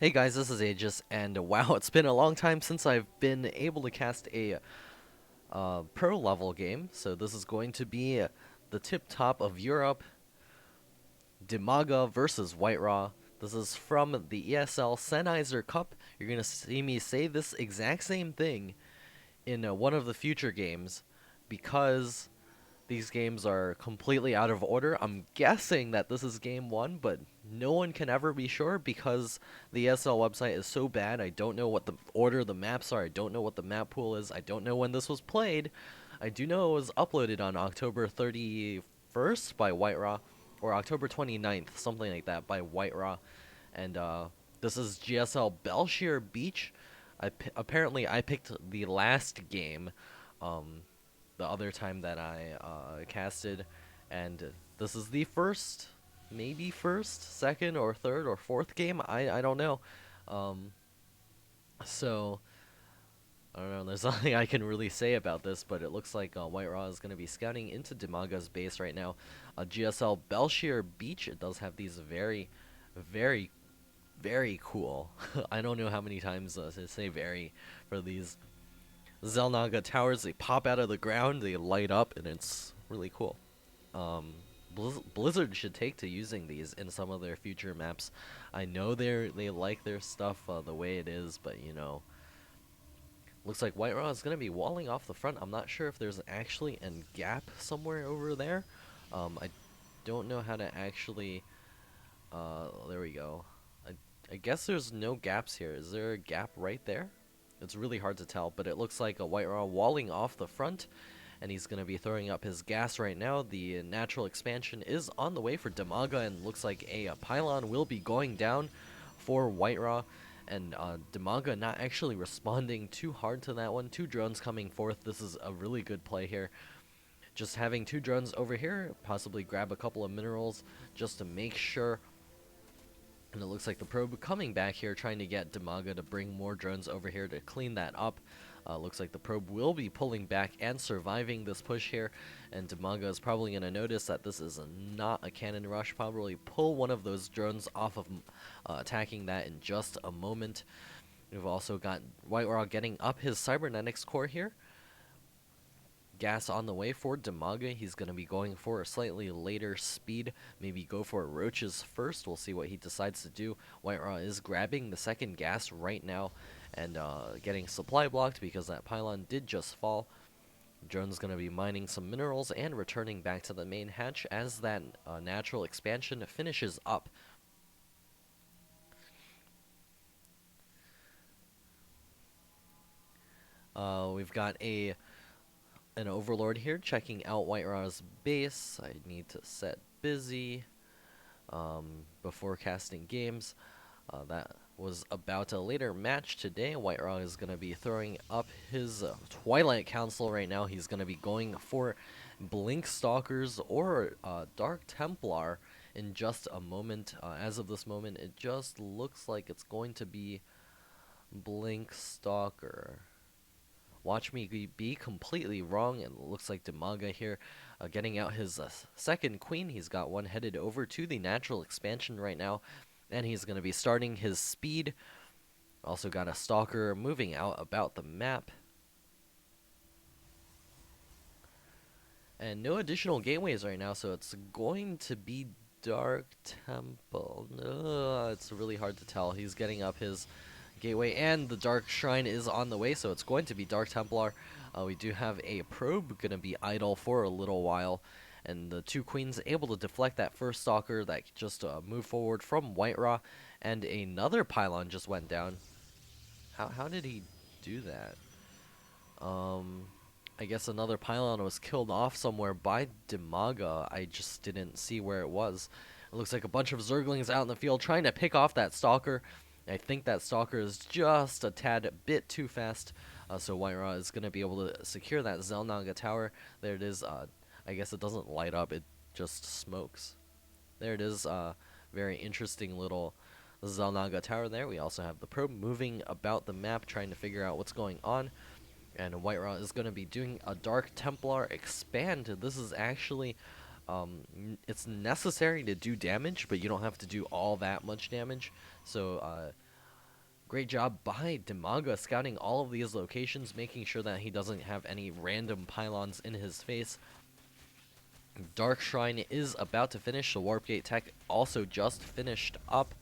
Hey guys, this is Aegis, and wow, it's been a long time since I've been able to cast a pro level game. So this is going to be the tip top of Europe, Dimaga versus WhiteRa. This is from the ESL Sennheiser Cup. You're gonna see me say this exact same thing in one of the future games, because these games are completely out of order. I'm guessing that this is game one, but no one can ever be sure because the ESL website is so bad. I don't know what the order the maps are. I don't know what the map pool is. I don't know when this was played. I do know it was uploaded on October 31st by WhiteRa, or October 29th, something like that, by WhiteRa. And this is GSL Belshire Beach. Apparently, I picked the last game. The other time that I casted, and this is the first, maybe first, second, or third, or fourth game. I don't know. Um, so I don't know. There's nothing I can really say about this, but it looks like WhiteRa is going to be scouting into Dimaga's base right now. GSL Belshire Beach. It does have these very, very, very cool. I don't know how many times to say very for these Xel'Naga towers. They pop out of the ground, they light up, and it's really cool. Um, Blizzard should take to using these in some of their future maps. I know they like their stuff the way it is, but looks like WhiteRa is gonna be walling off the front. I'm not sure if there's actually a gap somewhere over there. I don't know how to actually. There we go. I guess there's no gaps here. Is there a gap right there? It's really hard to tell, but it looks like a WhiteRa walling off the front, and he's going to be throwing up his gas right now. The natural expansion is on the way for Dimaga, and looks like a pylon will be going down for WhiteRa, and Dimaga not actually responding too hard to that one. Two drones coming forth. This is a really good play here. Just having two drones over here, possibly grab a couple of minerals just to make sure. And it looks like the probe coming back here, trying to get Dimaga to bring more drones over here to clean that up. Looks like the probe will be pulling back and surviving this push here. And Dimaga is probably going to notice that this is not a cannon rush. Probably pull one of those drones off of attacking that in just a moment. We've also got WhiteRa getting up his cybernetics core here. Gas on the way for Dimaga. He's going to be going for a slightly later speed. Maybe go for roaches first. We'll see what he decides to do. WhiteRa is grabbing the second gas right now and getting supply blocked because that pylon did just fall. Drone's going to be mining some minerals and returning back to the main hatch as that natural expansion finishes up. We've got an overlord here checking out WhiteRa's base. I need to set busy before casting games. That was about a later match today. WhiteRa is going to be throwing up his Twilight Council right now. He's going to be going for Blink Stalkers or Dark Templar in just a moment. As of this moment, it just looks like it's going to be Blink Stalker. Watch me be completely wrong. It looks like Dimaga here getting out his second queen. He's got one headed over to the natural expansion right now, and he's going to be starting his speed. Also got a stalker moving out about the map. And no additional gateways right now, so it's going to be Dark Temple. It's really hard to tell. He's getting up his gateway, and the Dark Shrine is on the way, so it's going to be Dark Templar. We do have a probe going to be idle for a little while, and the two queens able to deflect that first stalker that just moved forward from WhiteRa, and another pylon just went down. How did he do that? I guess another pylon was killed off somewhere by Dimaga. I just didn't see where it was. It looks like a bunch of Zerglings out in the field trying to pick off that stalker. I think that stalker is just a tad bit too fast, so WhiteRa is going to be able to secure that Xel'Naga tower. There it is. I guess it doesn't light up, it just smokes. There it is. Very interesting little Xel'Naga tower there. We also have the probe moving about the map, trying to figure out what's going on. And WhiteRa is going to be doing a Dark Templar expand. This is actually, it's necessary to do damage, but you don't have to do all that much damage. So Great job by Dimaga scouting all of these locations, making sure that he doesn't have any random pylons in his face. Dark Shrine is about to finish. The Warp Gate tech also just finished up.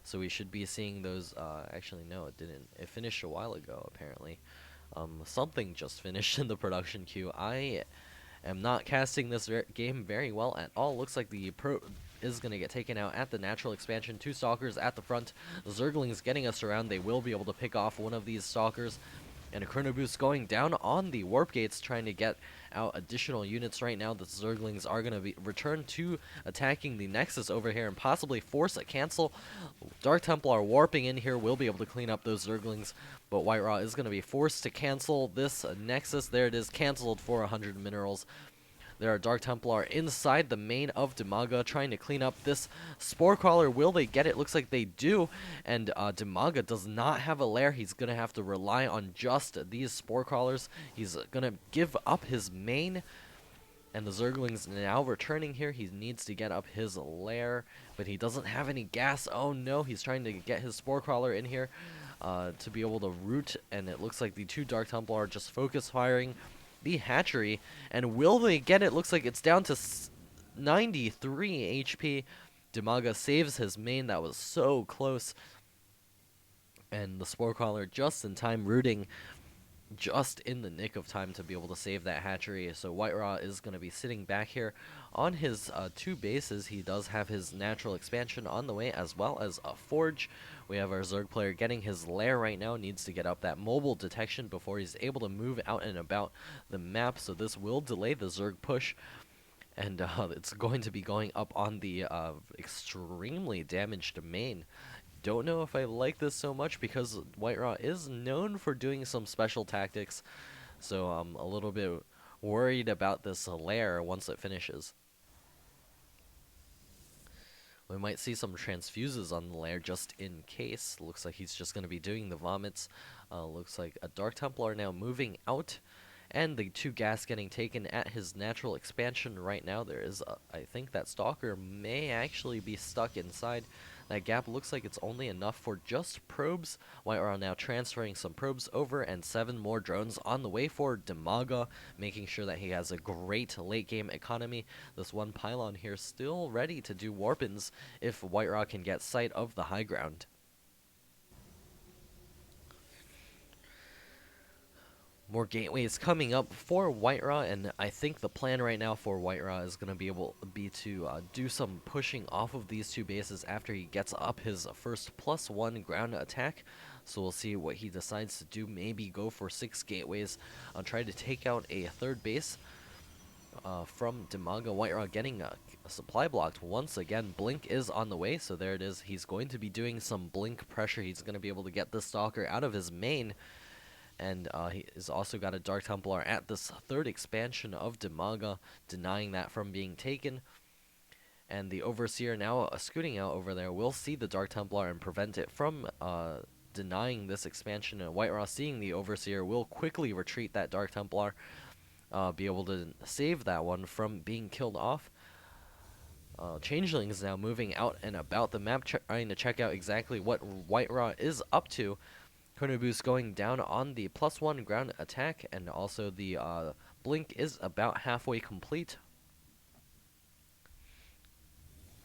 So we should be seeing those, actually no, it didn't. It finished a while ago, apparently. Something just finished in the production queue. I am not casting this game very well at all. Looks like the pro is going to get taken out at the natural expansion. 2 stalkers at the front. Zerglings getting us around. They will be able to pick off one of these stalkers. And a Chrono Boost going down on the Warp Gates, trying to get out additional units right now. The Zerglings are going to be return to attacking the Nexus over here and possibly force a cancel. Dark Templar warping in here will be able to clean up those Zerglings, but WhiteRa is going to be forced to cancel this Nexus. There it is, canceled for 100 minerals. There are Dark Templar inside the main of Dimaga trying to clean up this Spore Crawler. Will they get it? Looks like they do. And Dimaga does not have a lair. He's going to have to rely on just these Spore Crawlers. He's going to give up his main. And the Zergling's now returning here. He needs to get up his lair, but he doesn't have any gas. Oh no, he's trying to get his Spore Crawler in here to be able to root. And it looks like the 2 Dark Templar are just focus firing the hatchery, and will they get it? Looks like it's down to 93 HP. Dimaga saves his main. That was so close, and the Spore Crawler just in time, rooting just in the nick of time to be able to save that hatchery. So WhiteRa is going to be sitting back here on his 2 bases. He does have his natural expansion on the way, as well as a forge. We have our Zerg player getting his lair right now, needs to get up that mobile detection before he's able to move out and about the map, so this will delay the Zerg push. And it's going to be going up on the extremely damaged main. Don't know if I like this so much, because WhiteRa is known for doing some special tactics, so I'm a little bit worried about this lair once it finishes. We might see some transfuses on the lair just in case. Looks like he's just going to be doing the vomits. Looks like a Dark Templar now moving out, and the 2 gas getting taken at his natural expansion right now. There is, I think that Stalker may actually be stuck inside. That gap looks like it's only enough for just probes. WhiteRa now transferring some probes over, and 7 more drones on the way for Dimaga, making sure that he has a great late game economy. This 1 pylon here still ready to do warp-ins if WhiteRa can get sight of the high ground. More gateways coming up for WhiteRa, and I think the plan right now for WhiteRa is going to be to do some pushing off of these 2 bases after he gets up his first +1 ground attack. So we'll see what he decides to do. Maybe go for 6 gateways, try to take out a 3rd base from Dimaga. WhiteRa getting a supply blocked once again. Blink is on the way, so there it is. He's going to be doing some blink pressure. He's going to be able to get the Stalker out of his main. And he has also got a Dark Templar at this 3rd expansion of Dimaga, denying that from being taken. And the Overseer now scooting out over there will see the Dark Templar and prevent it from denying this expansion. And WhiteRa, seeing the Overseer, will quickly retreat that Dark Templar, be able to save that one from being killed off. Changelings now moving out and about the map, trying to check out exactly what WhiteRa is up to. Chrono Boost going down on the +1 ground attack, and also the blink is about halfway complete.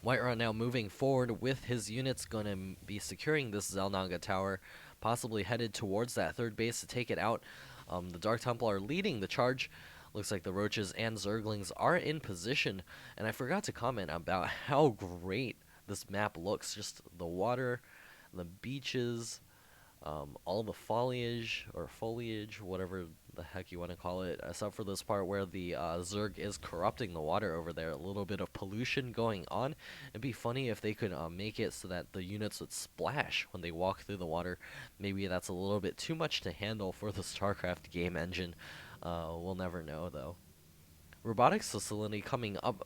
WhiteRa now moving forward with his units, going to be securing this Xel'Naga tower, possibly headed towards that 3rd base to take it out. The Dark Templar leading the charge. Looks like the Roaches and Zerglings are in position, and I forgot to comment about how great this map looks. Just the water, the beaches, all the foliage, whatever the heck you want to call it, except for this part where the Zerg is corrupting the water over there. A little bit of pollution going on. It'd be funny if they could make it so that the units would splash when they walk through the water. Maybe that's a little bit too much to handle for the StarCraft game engine. We'll never know, though. Robotics facility coming up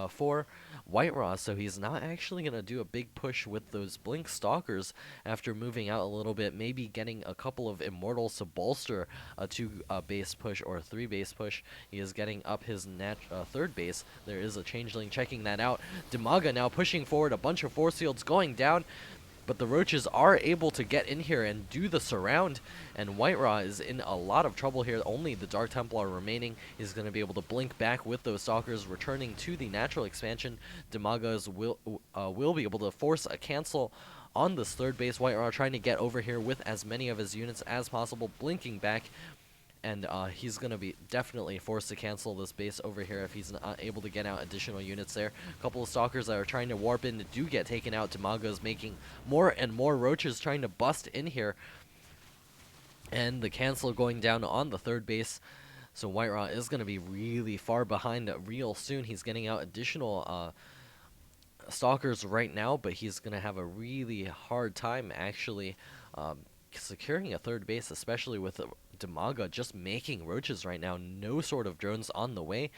for WhiteRa, so he's not actually going to do a big push with those Blink Stalkers after moving out a little bit, maybe getting a couple of Immortals to bolster a 2 base push or a 3 base push. He is getting up his 3rd base. There is a Changeling checking that out. Dimaga now pushing forward, a bunch of Force Fields going down. But the roaches are able to get in here and do the surround, and WhiteRa is in a lot of trouble here. Only the Dark Templar remaining. He's going to be able to blink back with those Stalkers, returning to the natural expansion. Dimaga will be able to force a cancel on this third base. WhiteRa trying to get over here with as many of his units as possible, blinking back. And he's going to be definitely forced to cancel this base over here if he's not able to get out additional units there. A couple of Stalkers that are trying to warp in do get taken out. Dimaga is making more and more roaches trying to bust in here. And the cancel going down on the third base. So WhiteRa is going to be really far behind real soon. He's getting out additional Stalkers right now, but he's going to have a really hard time actually securing a third base, especially with Dimaga just making roaches right now. No sort of drones on the way.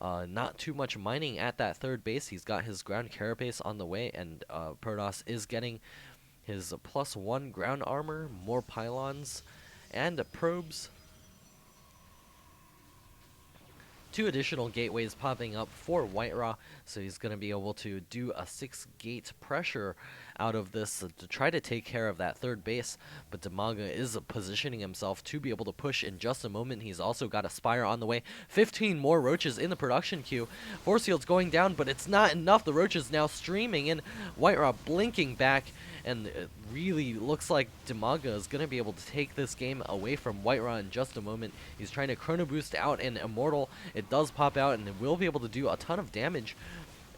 Not too much mining at that third base. He's got his ground carapace on the way, and Protoss is getting his +1 ground armor, more pylons, and probes. 2 additional gateways popping up for WhiteRa, so he's going to be able to do a 6-gate pressure out of this to try to take care of that third base. But Dimaga is positioning himself to be able to push in just a moment. He's also got a Spire on the way. 15 more roaches in the production queue. Force field's going down, but it's not enough. The roaches now streaming in. WhiteRa blinking back, and it really looks like Dimaga is going to be able to take this game away from WhiteRa in just a moment. He's trying to chrono boost out an Immortal. It does pop out, and it will be able to do a ton of damage.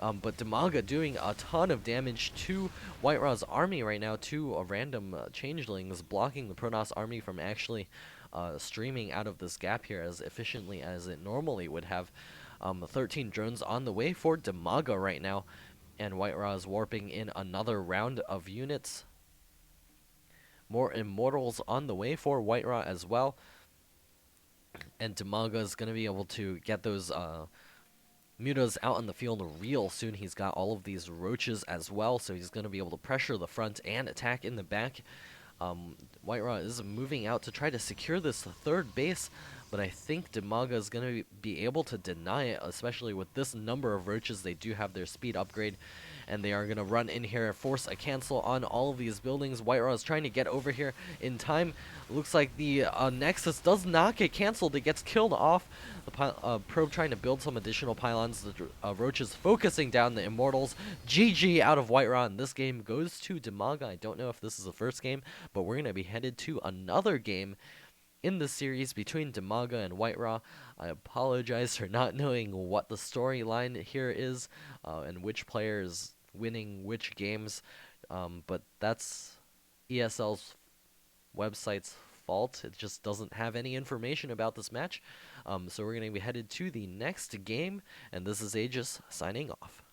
But Dimaga doing a ton of damage to WhiteRa's army right now. 2 random changelings blocking the Protoss army from actually streaming out of this gap here as efficiently as it normally would have. 13 drones on the way for Dimaga right now. And WhiteRa is warping in another round of units. More Immortals on the way for WhiteRa as well. And Dimaga is going to be able to get those Mutas out in the field real soon. He's got all of these roaches as well, so he's going to be able to pressure the front and attack in the back. WhiteRa is moving out to try to secure this third base, but I think Dimaga is going to be able to deny it, especially with this number of roaches. They do have their speed upgrade, and they are going to run in here and force a cancel on all of these buildings. WhiteRa is trying to get over here in time. Looks like the Nexus does not get canceled. It gets killed off. The probe trying to build some additional pylons. The roaches focusing down the Immortals. GG out of WhiteRa, and this game goes to Dimaga. I don't know if this is the first game, but we're going to be headed to another game in the series between Dimaga and WhiteRa. I apologize for not knowing what the storyline here is and which player is winning which games, but that's ESL's website's fault. It just doesn't have any information about this match. So we're going to be headed to the next game, and this is Aegis signing off.